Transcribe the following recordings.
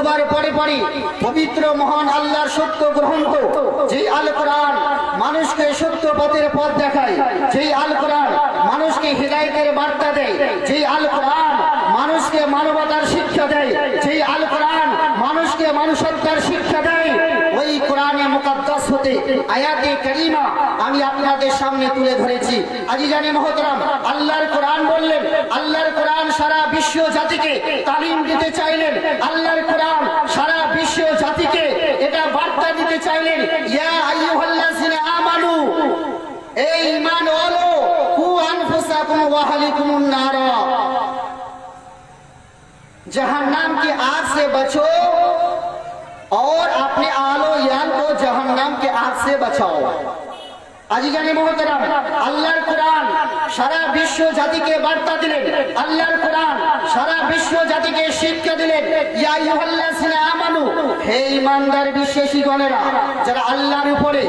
খুতবার পরে পরে পবিত্র মহান আল্লাহর সত্য গ্রন্থ যেই আল কোরআন মানুষকে সত্য পথের পথ দেখায়, যেই আল কোরআন মানুষকে হিদায়াতের বার্তা দেয়, যেই আল কোরআন মানুষকে মানবতার শিক্ষা দেয়, যেই আল কোরআন মানুষকে মানুষত্বের শিক্ষা দেয়, ওই কোরআনে মুকাদ্দাস হতে আয়াতে কারিমা আমি আপনাদের সামনে তুলে ধরেছি। আজিজানে মহতরম, আল্লাহর কোরআন বললেন, আল্লাহর কোরআন সারা বিশ্ব জাতিকে তালিম দিতে চাইলেন, আল্লাহর কোরআন সারা বিশ্ব জাতিকে এটা বার্তা দিতে চাইলেন, ইয়া আইয়ুহাল্লাযিনা আমানু, এই ঈমান ওয়ালো, কু আনফুসাকুম ওয়া আহলিকুমুন নার, जहन्नम की आग से बचो और अपने आलो याल को जहन्नम के आग से बचाओ। আজিজানে মুহতারাম, আল্লাহর কোরআন সারা বিশ্ব জাতিকে বার্তা দিলেন, আল্লাহর কোরআন সারা বিশ্ব জাতিকে শিক্ষা দিলেন, ইয়া আইয়ুহাল্লাযিনা আমানু, হে ঈমানদার বিশ্বাসীগণেরা, যারা আল্লাহর উপরে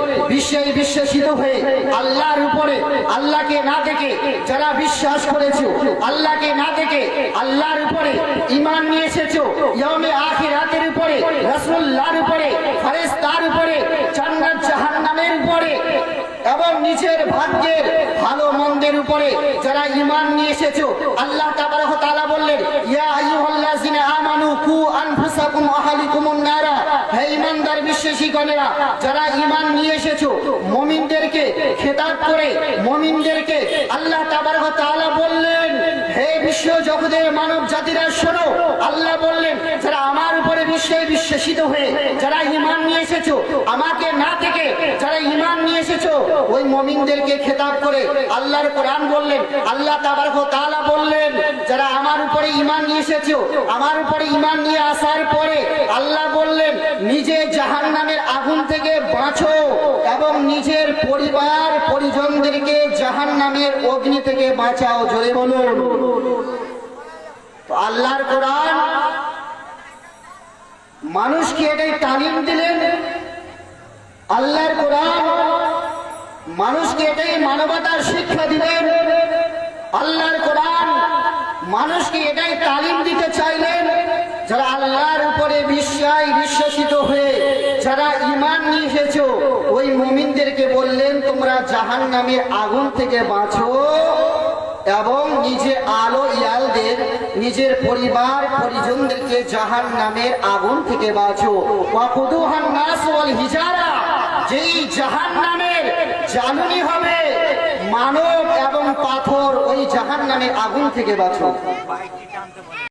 বিশ্বাসিত হয়ে আল্লাহর উপরে আল্লাহকে না দেখে যারা বিশ্বাস করেছো, আল্লাহকে না দেখে আল্লাহর উপরে ঈমান নিয়ে এসেছো, ইয়াউমে আখিরাতের উপরে, রাসূলুল্লাহর উপরে, ফেরেশতার উপরে, জান্নাত জাহান্নামের উপরে এবং নিজের ভাগ্যের ভালো মন্দের উপরে যারা ঈমান নিয়ে এসেছো, আল্লাহ তাবারক ওয়া তাআলা বললেন, ইয়া আইয়ুহাল্লাযিনা আমানু কু আনফুসাকুম ওয়া আহলিকুমুন নার, হে ঈমানদার বিশ্বাসীগণেরা, যারা ঈমান নিয়ে এসেছো, মুমিনদেরকে খেতাব করে মুমিনদেরকে আল্লাহ তাবারক ওয়া তাআলা বললেন, হে বিশ্ব জগতের মানব জাতিরা শোনো, আল্লাহ বললেন, যারা আমার উপরে বিশ্বাসিত হয়ে যারা ঈমান নিয়ে এসেছো, আমাকে না থেকে যারা ঈমান নিয়ে এসেছো, ওই মুমিনদেরকে খেতাব করে আল্লাহর কোরআন বললেন, আল্লাহ তাবারক ওয়া তাআলা বললেন, যারা আমার উপরে ঈমান নিয়ে এসেছো, আমার উপরে ঈমান নিয়ে আসার পরে আল্লাহ বললেন, নিজে জাহান্নামের আগুন থেকে বাঁচো এবং নিজের পরিবার পরিজনদেরকে জাহান্নামের অগ্নি থেকে বাঁচাও। জোরে বলুন। তো আল্লাহর কোরআন মানুষকে এটাই তালিম দিলেন, আল্লাহর কোরআন মানুষকে এটাই মানবতার শিক্ষা দিলেন, আল্লাহর কোরআন মানুষকে এটাই তালিম দিতে চাইলেন, যারা আল্লাহর উপরে বিশ্বাসিত হয়ে যারা ঈমান নিয়ে এসেছো, ওই মুমিনদেরকে বললেন, তোমরা জাহান্নামের আগুন থেকে বাঁচো এবং নিজের আলো ইয়ালদের নিজের পরিবার পরিজনদেরকে জাহান্নামের আগুন থেকে বাঁচো। ওয়াকুদুহান নাস ওয়াল হিজারা, যেই জাহান্নামের জ্বালানি হবে মানব এবং পাথর, ওই জাহান্নামের আগুন থেকে বাঁচো।